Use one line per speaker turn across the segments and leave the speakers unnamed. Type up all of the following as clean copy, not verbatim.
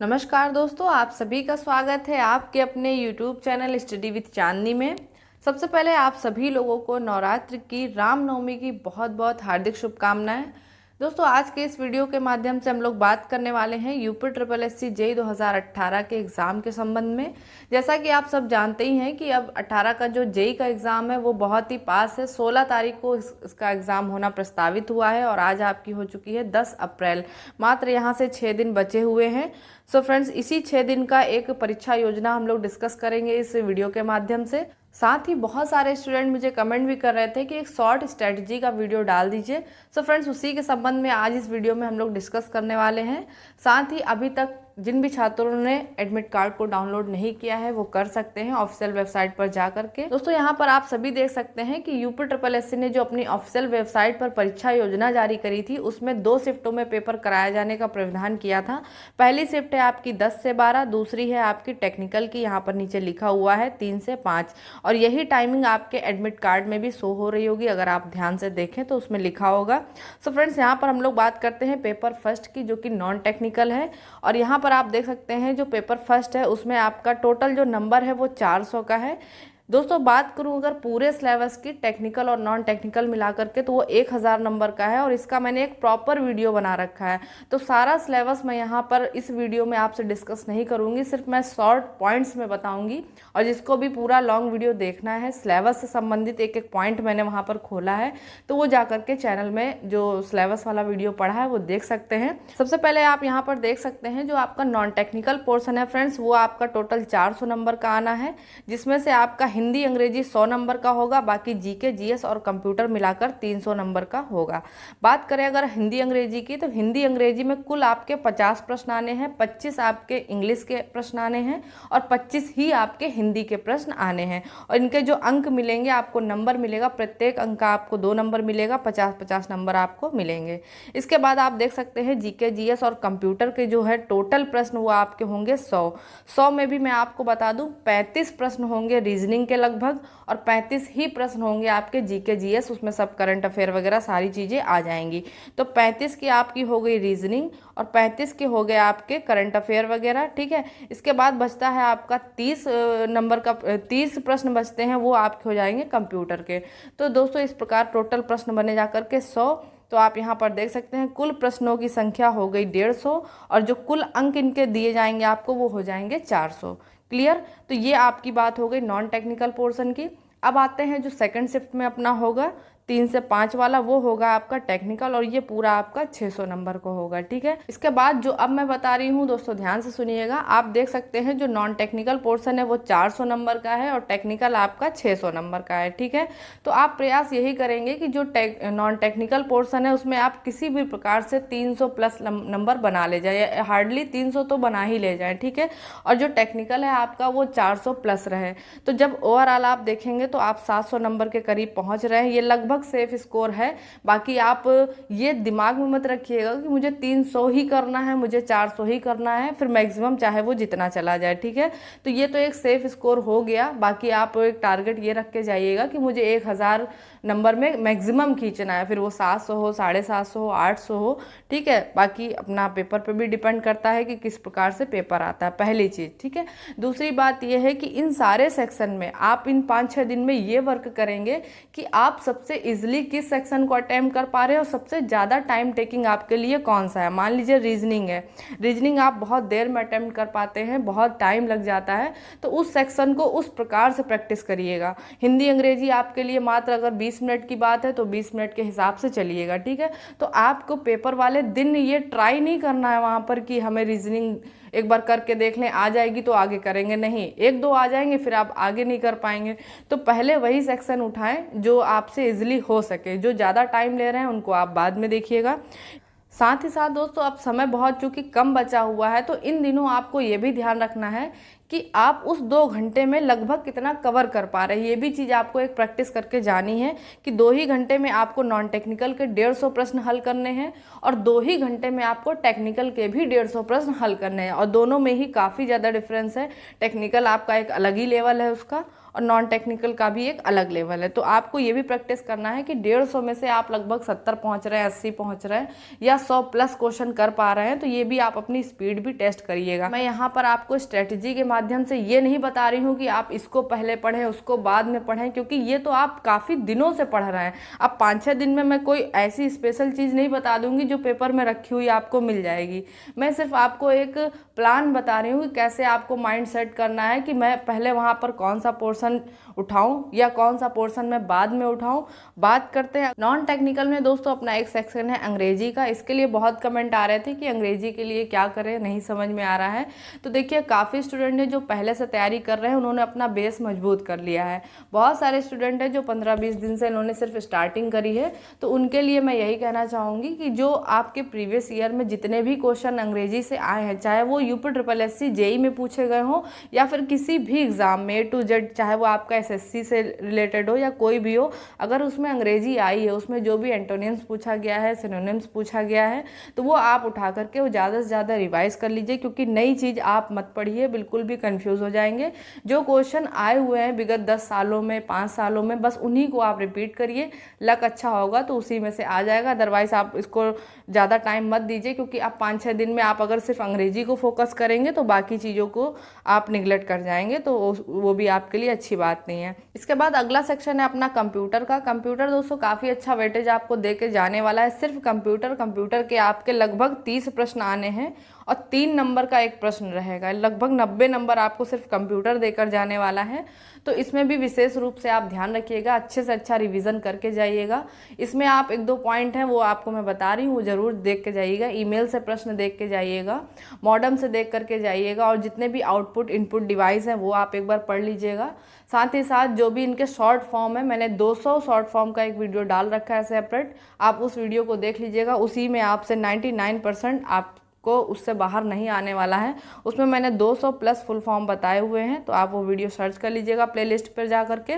नमस्कार दोस्तों, आप सभी का स्वागत है आपके अपने YouTube चैनल स्टडी विद चांदनी में। सबसे पहले आप सभी लोगों को नवरात्र की रामनवमी की बहुत बहुत हार्दिक शुभकामनाएं। दोस्तों, आज के इस वीडियो के माध्यम से हम लोग बात करने वाले हैं UP triple S C JE 2018 के एग्ज़ाम के संबंध में। जैसा कि आप सब जानते ही हैं कि अब 18 का जो जेई का एग्ज़ाम है वो बहुत ही पास है। 16 तारीख को इसका एग्ज़ाम होना प्रस्तावित हुआ है और आज आपकी हो चुकी है 10 अप्रैल। मात्र यहाँ से 6 दिन बचे हुए हैं। सो फ्रेंड्स, इसी 6 दिन का एक परीक्षा योजना हम लोग डिस्कस करेंगे इस वीडियो के माध्यम से। साथ ही बहुत सारे स्टूडेंट मुझे कमेंट भी कर रहे थे कि एक शॉर्ट स्ट्रेटजी का वीडियो डाल दीजिए। सो फ्रेंड्स, उसी के संबंध में आज इस वीडियो में हम लोग डिस्कस करने वाले हैं। साथ ही अभी तक जिन भी छात्रों ने एडमिट कार्ड को डाउनलोड नहीं किया है वो कर सकते हैं ऑफिशियल वेबसाइट पर जा करके। दोस्तों, यहाँ पर आप सभी देख सकते हैं कि यूपी ट्रिपल एस सी ने जो अपनी ऑफिशियल वेबसाइट पर परीक्षा योजना जारी करी थी उसमें 2 शिफ्टों में पेपर कराया जाने का प्रावधान किया था। पहली शिफ्ट है आपकी 10 से 12, दूसरी है आपकी टेक्निकल की, यहाँ पर नीचे लिखा हुआ है 3 से 5। और यही टाइमिंग आपके एडमिट कार्ड में भी शो हो रही होगी, अगर आप ध्यान से देखें तो उसमें लिखा होगा। सो फ्रेंड्स, यहाँ पर हम लोग बात करते हैं पेपर फर्स्ट की, जो कि नॉन टेक्निकल है। और यहाँ पर आप देख सकते हैं जो पेपर फर्स्ट है उसमें आपका टोटल जो नंबर है वो 400 का है। दोस्तों, बात करूं अगर पूरे सिलेबस की टेक्निकल और नॉन टेक्निकल मिला करके तो वो 1000 नंबर का है और इसका मैंने एक प्रॉपर वीडियो बना रखा है। तो सारा सिलेबस मैं यहाँ पर इस वीडियो में आपसे डिस्कस नहीं करूँगी, सिर्फ मैं शॉर्ट पॉइंट्स में बताऊँगी। और जिसको भी पूरा लॉन्ग वीडियो देखना है, सिलेबस से संबंधित एक एक पॉइंट मैंने वहाँ पर खोला है, तो वो जा करके चैनल में जो सिलेबस वाला वीडियो पढ़ा है वो देख सकते हैं। सबसे पहले आप यहाँ पर देख सकते हैं जो आपका नॉन टेक्निकल पोर्सन है फ्रेंड्स, वो आपका टोटल 400 नंबर का आना है, जिसमें से आपका हिंदी अंग्रेजी 100 नंबर का होगा। बाकी जीके जीएस और कंप्यूटर मिलाकर 300 नंबर का होगा। बात करें अगर हिंदी अंग्रेजी की, तो हिंदी अंग्रेजी में कुल आपके 50 प्रश्न आने हैं, 25 आपके इंग्लिश के प्रश्न आने हैं और 25 ही आपके हिंदी के प्रश्न आने हैं। और इनके जो अंक मिलेंगे, आपको नंबर मिलेगा, प्रत्येक अंक का आपको 2 नंबर मिलेगा, 50-50 नंबर आपको मिलेंगे। इसके बाद आप देख सकते हैं जीके जीएस और कंप्यूटर के जो है टोटल प्रश्न वो आपके होंगे 100 में भी मैं आपको बता दूं 35 प्रश्न होंगे रीजनिंग के लगभग और 35 ही प्रश्न होंगे आपके जीके जीएस, उसमें सब करंट अफेयर वगैरह सारी चीजें आ जाएंगी। तो 35 की आपकी हो गई रीजनिंग और 35 के हो गए आपके करंट अफेयर वगैरह, ठीक है। इसके बाद बचता है आपका 30 नंबर का 30 प्रश्न बचते हैं, वो आपके हो जाएंगे कंप्यूटर के। तो दोस्तों, इस प्रकार टोटल प्रश्न बने जाकर के 100। तो आप यहाँ पर देख सकते हैं कुल प्रश्नों की संख्या हो गई 150 और जो कुल अंक इनके दिए जाएंगे आपको वो हो जाएंगे 400। क्लियर? तो ये आपकी बात हो गई नॉन टेक्निकल पोर्शन की। अब आते हैं जो सेकंड शिफ्ट में अपना होगा 3 से 5 वाला, वो होगा आपका टेक्निकल और ये पूरा आपका 600 नंबर को होगा, ठीक है। इसके बाद जो अब मैं बता रही हूँ दोस्तों, ध्यान से सुनिएगा। आप देख सकते हैं जो नॉन टेक्निकल पोर्शन है वो 400 नंबर का है और टेक्निकल आपका 600 नंबर का है, ठीक है। तो आप प्रयास यही करेंगे कि जो नॉन टेक्निकल पोर्शन है उसमें आप किसी भी प्रकार से 300 प्लस नंबर बना ले जाए, हार्डली 300 तो बना ही ले जाए, ठीक है। और जो टेक्निकल है आपका वो 400 प्लस रहे। तो जब ओवरऑल आप देखेंगे तो आप 700 नंबर के करीब पहुंच रहे हैं, ये लगभग सेफ स्कोर है। बाकी आप ये दिमाग में मत रखिएगा कि मुझे 300 ही करना है, मुझे 400 ही करना है, फिर मैक्सिमम चाहे वो जितना चला जाए, ठीक है। तो ये तो एक सेफ स्कोर हो गया। बाकी आप एक टारगेट ये रख के जाइएगा कि मुझे 1000 नंबर में मैक्सिमम खींचना है, फिर वो 700 हो, 750 हो, 800 हो, ठीक है। बाकी अपना पेपर पे भी डिपेंड करता है कि किस प्रकार से पेपर आता है, पहली चीज़, ठीक है। दूसरी बात यह है कि इन सारे सेक्शन में आप इन 5-6 दिन में ये वर्क करेंगे कि आप सबसे इजीली किस सेक्शन को अटेम्प्ट कर पा रहे हैं और सबसे ज़्यादा टाइम टेकिंग आपके लिए कौन सा है। मान लीजिए रीजनिंग है, रीजनिंग आप बहुत देर में अटेम्प्ट कर पाते हैं, बहुत टाइम लग जाता है, तो उस सेक्शन को उस प्रकार से प्रैक्टिस करिएगा। हिंदी अंग्रेजी आपके लिए मात्र अगर 20 मिनट की बात है तो 20 मिनट के हिसाब से चलिएगा, ठीक है। तो आपको पेपर वाले दिन ये ट्राई नहीं करना है वहाँ पर कि हमें रीजनिंग एक बार करके देख लें, आ जाएगी तो आगे करेंगे, नहीं, 1-2 आ जाएंगे फिर आप आगे नहीं कर पाएंगे। तो पहले वही सेक्शन उठाएं जो आपसे इजीली हो सके, जो ज़्यादा टाइम ले रहे हैं उनको आप बाद में देखिएगा। साथ ही साथ दोस्तों, अब समय बहुत चूंकि कम बचा हुआ है, तो इन दिनों आपको ये भी ध्यान रखना है कि आप उस 2 घंटे में लगभग कितना कवर कर पा रहे हैं। ये भी चीज़ आपको एक प्रैक्टिस करके जानी है कि 2 ही घंटे में आपको नॉन टेक्निकल के 150 प्रश्न हल करने हैं और 2 ही घंटे में आपको टेक्निकल के भी 150 प्रश्न हल करने हैं। और दोनों में ही काफ़ी ज़्यादा डिफरेंस है। टेक्निकल आपका एक अलग ही लेवल है उसका और नॉन टेक्निकल का भी एक अलग लेवल है। तो आपको ये भी प्रैक्टिस करना है कि 150 में से आप लगभग 70 पहुंच रहे हैं, 80 पहुंच रहे हैं या 100 प्लस क्वेश्चन कर पा रहे हैं, तो ये भी आप अपनी स्पीड भी टेस्ट करिएगा। मैं यहाँ पर आपको स्ट्रेटजी के माध्यम से ये नहीं बता रही हूँ कि आप इसको पहले पढ़ें उसको बाद में पढ़ें, क्योंकि ये तो आप काफ़ी दिनों से पढ़ रहे हैं। अब 5-6 दिन में मैं कोई ऐसी स्पेशल चीज़ नहीं बता दूंगी जो पेपर में रखी हुई आपको मिल जाएगी। मैं सिर्फ आपको एक प्लान बता रही हूँ कि कैसे आपको माइंड सेट करना है कि मैं पहले वहाँ पर कौन सा पोर्शन उठाऊं या कौन सा पोर्शन मैं बाद में उठाऊं। बात करते हैं नॉन टेक्निकल में दोस्तों, अपना एक सेक्शन है अंग्रेजी का। इसके लिए बहुत कमेंट आ रहे थे कि अंग्रेजी के लिए क्या करें, नहीं समझ में आ रहा है। तो देखिए, काफ़ी स्टूडेंट हैं जो पहले से तैयारी कर रहे हैं, उन्होंने अपना बेस मजबूत कर लिया है। बहुत सारे स्टूडेंट हैं जो 15-20 दिन से इन्होंने सिर्फ स्टार्टिंग करी है। तो उनके लिए मैं यही कहना चाहूँगी कि जो आपके प्रीवियस ईयर में जितने भी क्वेश्चन अंग्रेजी से आए हैं, चाहे वो UPSSC जेई में पूछे गए हों या फिर किसी भी एग्ज़ाम में A to Z, चाहे वो आपका SSC से रिलेटेड हो या कोई भी हो, अगर उसमें अंग्रेजी आई है, उसमें जो भी एंटोनिम्स पूछा गया है, सिनोनिम्स पूछा गया है, तो वो आप उठा करके वो ज़्यादा से ज़्यादा रिवाइज कर लीजिए, क्योंकि नई चीज़ आप मत पढ़िए, बिल्कुल भी कंफ्यूज हो जाएंगे। जो क्वेश्चन आए हुए हैं विगत 10 सालों में, 5 सालों में, बस उन्हीं को आप रिपीट करिए। लक अच्छा होगा तो उसी में से आ जाएगा, अदरवाइज आप इसको ज़्यादा टाइम मत दीजिए, क्योंकि आप 5-6 दिन में आप अगर सिर्फ अंग्रेजी को फोकस करेंगे तो बाकी चीज़ों को आप निगलेक्ट कर जाएंगे, तो वो भी आपके लिए अच्छी बात नहीं है। इसके बाद अगला सेक्शन है अपना कंप्यूटर का। कंप्यूटर दोस्तों काफ़ी अच्छा वेटेज आपको दे के जाने वाला है। सिर्फ कंप्यूटर के आपके लगभग 30 प्रश्न आने हैं और 3 नंबर का एक प्रश्न रहेगा। लगभग 90 नंबर आपको सिर्फ कंप्यूटर देकर जाने वाला है। तो इसमें भी विशेष रूप से आप ध्यान रखिएगा, अच्छे से अच्छा रिवीजन करके जाइएगा। इसमें आप 1-2 पॉइंट हैं वो आपको मैं बता रही हूँ, वो ज़रूर देख के जाइएगा। ईमेल से प्रश्न देख के जाइएगा, मॉडम से देख करके जाइएगा, और जितने भी आउटपुट इनपुट डिवाइस हैं वो आप एक बार पढ़ लीजिएगा। साथ ही साथ जो भी इनके शॉर्ट फॉर्म है, मैंने 200 शॉर्ट फॉर्म का एक वीडियो डाल रखा है सेपरेट, आप उस वीडियो को देख लीजिएगा। उसी में आपसे 99% आपको उससे बाहर नहीं आने वाला है। उसमें मैंने 200 प्लस फुल फॉर्म बताए हुए हैं, तो आप वो वीडियो सर्च कर लीजिएगा प्लेलिस्ट पर जा करके।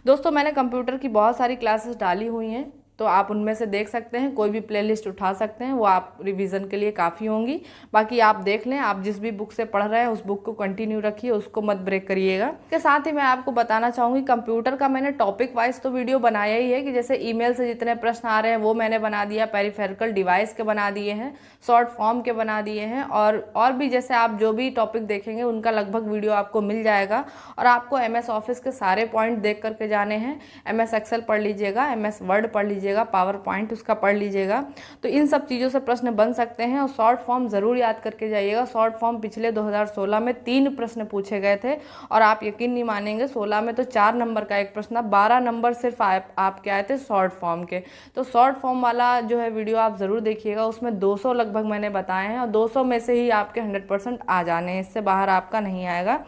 दोस्तों, मैंने कंप्यूटर की बहुत सारी क्लासेस डाली हुई हैं, तो आप उनमें से देख सकते हैं, कोई भी प्लेलिस्ट उठा सकते हैं, वो आप रिवीजन के लिए काफ़ी होंगी। बाकी आप देख लें, आप जिस भी बुक से पढ़ रहे हैं उस बुक को कंटिन्यू रखिए, उसको मत ब्रेक करिएगा। इसके साथ ही मैं आपको बताना चाहूँगी, कंप्यूटर का मैंने टॉपिक वाइज तो वीडियो बनाया ही है कि जैसे ईमेल से जितने प्रश्न आ रहे हैं वो मैंने बना दिया, पेरिफेरिकल डिवाइस के बना दिए हैं, शॉर्ट फॉर्म के बना दिए हैं, और भी जैसे आप जो भी टॉपिक देखेंगे उनका लगभग वीडियो आपको मिल जाएगा। और आपको MS ऑफिस के सारे पॉइंट देख करके जाने हैं। MS एक्सेल पढ़ लीजिएगा, MS वर्ड पढ़ लीजिएगा, पावर पॉइंट उसका पढ़ लीजिएगा। तो इन सब चीज़ों से प्रश्न बन सकते हैं। और शॉर्ट फॉर्म ज़रूर याद करके जाइएगा। शॉर्ट फॉर्म पिछले 2016 में 3 प्रश्न पूछे गए थे, और आप यकीन नहीं मानेंगे, 16 में तो 4 नंबर का एक प्रश्न, 12 नंबर सिर्फ आपके आए थे शॉर्ट फॉर्म के। तो शॉर्ट फॉर्म वाला जो है वीडियो आप ज़रूर देखिएगा, उसमें 200 लगभग मैंने बताए हैं, और 200 में से ही आपके 100% आ जाने हैं, इससे बाहर आपका नहीं आएगा।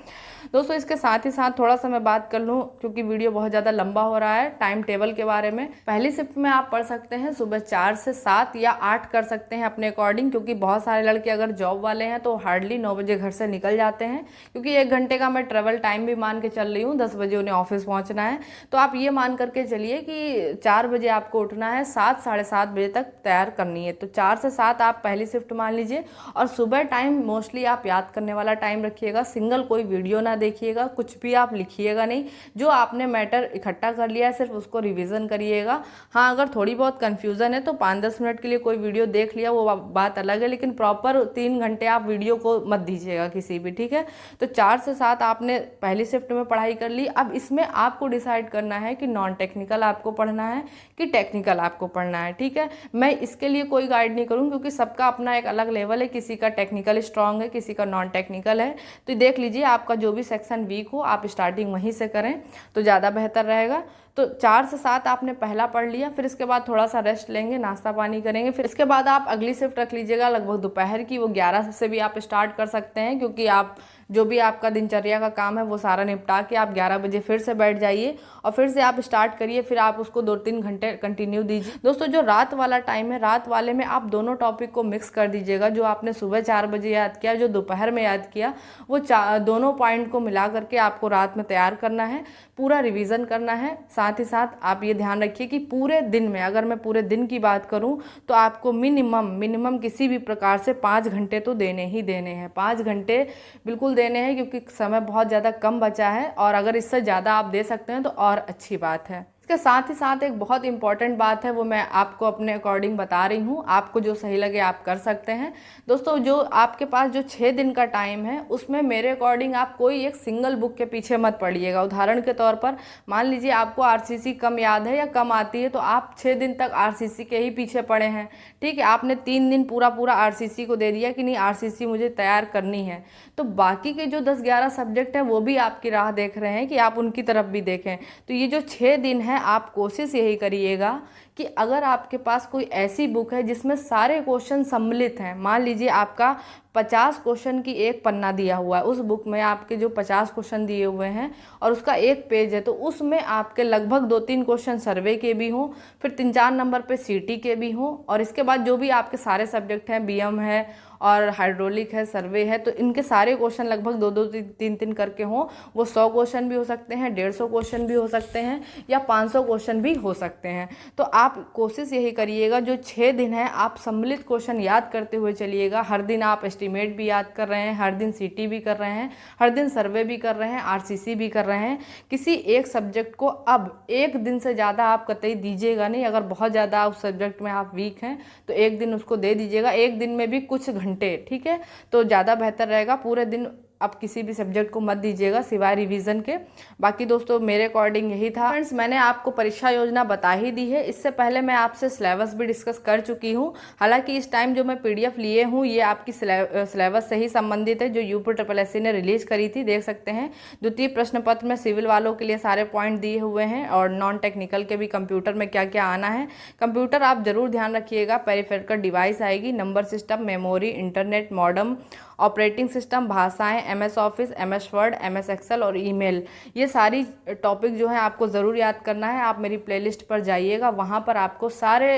दोस्तों, इसके साथ ही साथ थोड़ा सा मैं बात कर लूँ, क्योंकि वीडियो बहुत ज़्यादा लंबा हो रहा है, टाइम टेबल के बारे में। पहली शिफ्ट में आप पढ़ सकते हैं सुबह 4 से 7 या 8 कर सकते हैं अपने अकॉर्डिंग, क्योंकि बहुत सारे लड़के अगर जॉब वाले हैं तो हार्डली 9 बजे घर से निकल जाते हैं, क्योंकि 1 घंटे का मैं ट्रेवल टाइम भी मान के चल रही हूँ। 10 बजे उन्हें ऑफिस पहुँचना है। तो आप ये मान करके चलिए कि 4 बजे आपको उठना है, 7 साढ़े 7 बजे तक तैयार करनी है। तो 4 से 7 आप पहली शिफ्ट मान लीजिए। और सुबह टाइम मोस्टली आप याद करने वाला टाइम रखिएगा। सिंगल कोई वीडियो ना देखिएगा, कुछ भी आप लिखिएगा नहीं, जो आपने मैटर इकट्ठा कर लिया है सिर्फ उसको रिवीजन करिएगा। हाँ, अगर थोड़ी बहुत कन्फ्यूज़न है तो 5-10 मिनट के लिए कोई वीडियो देख लिया, वो बात अलग है, लेकिन प्रॉपर 3 घंटे आप वीडियो को मत दीजिएगा किसी भी, ठीक है। तो 4 से 7 आपने पहली शिफ्ट में पढ़ाई कर ली। अब इसमें आपको डिसाइड करना है कि नॉन टेक्निकल आपको पढ़ना है कि टेक्निकल आपको पढ़ना है, ठीक है। मैं इसके लिए कोई गाइड नहीं करूँ, क्योंकि सबका अपना एक अलग लेवल है, किसी का टेक्निकल स्ट्रांग है, किसी का नॉन टेक्निकल है। तो देख लीजिए, आपका जो भी सेक्शन वीक हो आप स्टार्टिंग वहीं से करें तो ज़्यादा बेहतर रहेगा। तो 4 से 7 आपने पहला पढ़ लिया, फिर इसके बाद थोड़ा सा रेस्ट लेंगे, नाश्ता पानी करेंगे, फिर इसके बाद आप अगली शिफ्ट रख लीजिएगा लगभग दोपहर की। वो 11 से भी आप स्टार्ट कर सकते हैं, क्योंकि आप जो भी आपका दिनचर्या का काम है वो सारा निपटा के आप 11 बजे फिर से बैठ जाइए और फिर से आप स्टार्ट करिए। फिर आप उसको 2-3 घंटे कंटिन्यू दीजिए। दोस्तों, जो रात वाला टाइम है, रात वाले में आप दोनों टॉपिक को मिक्स कर दीजिएगा। जो आपने सुबह 4 बजे याद किया, जो दोपहर में याद किया, वो दोनों पॉइंट को मिला करके आपको रात में तैयार करना है, पूरा रिवीजन करना है। साथ ही साथ आप ये ध्यान रखिए कि पूरे दिन में, अगर मैं पूरे दिन की बात करूं तो आपको मिनिमम किसी भी प्रकार से 5 घंटे तो देने ही देने हैं। 5 घंटे बिल्कुल देने हैं, क्योंकि समय बहुत ज़्यादा कम बचा है, और अगर इससे ज़्यादा आप दे सकते हैं तो और अच्छी बात है। इसके साथ ही साथ एक बहुत इंपॉर्टेंट बात है, वो मैं आपको अपने अकॉर्डिंग बता रही हूँ, आपको जो सही लगे आप कर सकते हैं। दोस्तों, जो आपके पास जो 6 दिन का टाइम है, उसमें मेरे अकॉर्डिंग आप कोई एक सिंगल बुक के पीछे मत पड़िएगा। उदाहरण के तौर पर मान लीजिए आपको आरसीसी कम याद है या कम आती है, तो आप 6 दिन तक आरसीसी के ही पीछे पड़े हैं, ठीक है। आपने 3 दिन पूरा आरसीसी को दे दिया कि नहीं आरसीसी मुझे तैयार करनी है, तो बाकी के जो 10-11 सब्जेक्ट हैं वो भी आपकी राह देख रहे हैं कि आप उनकी तरफ भी देखें। तो ये जो 6 दिन है, आप कोशिश यही करिएगा कि अगर आपके पास कोई ऐसी बुक है जिसमें सारे क्वेश्चन सम्मिलित हैं, मान लीजिए आपका 50 क्वेश्चन की एक पन्ना दिया हुआ है, उस बुक में आपके जो 50 क्वेश्चन दिए हुए हैं और उसका एक पेज है, तो उसमें आपके लगभग 2-3 क्वेश्चन सर्वे के भी हों, फिर 3-4 नंबर पे सीटी के भी हों, और इसके बाद जो भी आपके सारे सब्जेक्ट हैं, बीएम है और हाइड्रोलिक है, सर्वे है, तो इनके सारे क्वेश्चन लगभग 2-2, 3-3 करके हों। वो 100 क्वेश्चन भी हो सकते हैं, 150 क्वेश्चन भी हो सकते हैं, या 500 क्वेश्चन भी हो सकते हैं। तो आप कोशिश यही करिएगा, जो 6 दिन है आप सम्मिलित क्वेश्चन याद करते हुए चलिएगा। हर दिन आप एस्टीमेट भी याद कर रहे हैं, हर दिन सीटी भी कर रहे हैं, हर दिन सर्वे भी कर रहे हैं, आरसीसी भी कर रहे हैं। किसी एक सब्जेक्ट को अब एक दिन से ज़्यादा आप कतई दीजिएगा नहीं। अगर बहुत ज़्यादा उस सब्जेक्ट में आप वीक हैं तो एक दिन उसको दे दीजिएगा, एक दिन में भी कुछ घंटे, ठीक है, तो ज़्यादा बेहतर रहेगा। पूरे दिन आप किसी भी सब्जेक्ट को मत दीजिएगा सिवाय रिवीजन के। बाकी दोस्तों मेरे अकॉर्डिंग यही था। फ्रेंड्स, मैंने आपको परीक्षा योजना बता ही दी है। इससे पहले मैं आपसे सिलेबस भी डिस्कस कर चुकी हूँ। हालांकि इस टाइम जो मैं पीडीएफ लिए हूँ ये आपकी सिलेबस से ही संबंधित है, जो यूपीएससी ने रिलीज करी थी। देख सकते हैं द्वितीय प्रश्न पत्र में सिविल वालों के लिए सारे पॉइंट दिए हुए हैं, और नॉन टेक्निकल के भी कंप्यूटर में क्या क्या आना है। कंप्यूटर आप जरूर ध्यान रखिएगा, पेरिफेरल डिवाइस आएगी, number system, memory, internet, modem, operating system, भाषाएं, MS Office, MS Word, MS Excel और ईमेल, ये सारी टॉपिक जो है आपको ज़रूर याद करना है। आप मेरी प्लेलिस्ट पर जाइएगा, वहाँ पर आपको सारे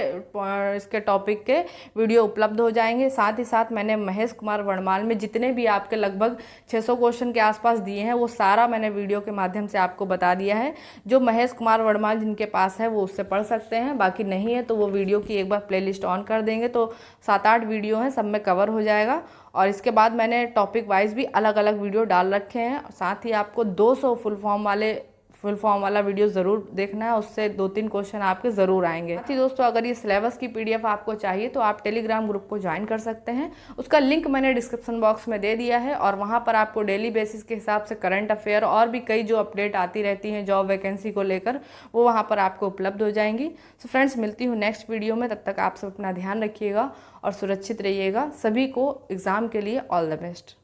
इसके टॉपिक के वीडियो उपलब्ध हो जाएंगे। साथ ही साथ मैंने महेश कुमार वर्णमाल में जितने भी आपके लगभग 600 क्वेश्चन के आसपास दिए हैं, वो सारा मैंने वीडियो के माध्यम से आपको बता दिया है। जो महेश कुमार वर्णमाल जिनके पास है वो उससे पढ़ सकते हैं, बाकी नहीं है तो वो वीडियो की एक बार प्लेलिस्ट ऑन कर देंगे तो 7-8 वीडियो हैं, सब में कवर हो जाएगा। और इसके बाद मैंने टॉपिक वाइज भी अलग अलग वीडियो डाल रखे हैं। साथ ही आपको 200 फुल फॉर्म वाला वीडियो ज़रूर देखना है, उससे 2-3 क्वेश्चन आपके ज़रूर आएंगे। साथ ही दोस्तों, अगर ये सिलेबस की पीडीएफ आपको चाहिए तो आप टेलीग्राम ग्रुप को ज्वाइन कर सकते हैं। उसका लिंक मैंने डिस्क्रिप्शन बॉक्स में दे दिया है, और वहाँ पर आपको डेली बेसिस के हिसाब से करंट अफेयर और भी कई जो अपडेट आती रहती हैं जॉब वैकेंसी को लेकर, वो वहाँ पर आपको उपलब्ध हो जाएंगी। सो फ्रेंड्स, मिलती हूँ नेक्स्ट वीडियो में। तब तक आप सब अपना ध्यान रखिएगा और सुरक्षित रहिएगा। सभी को एग्ज़ाम के लिए ऑल द बेस्ट।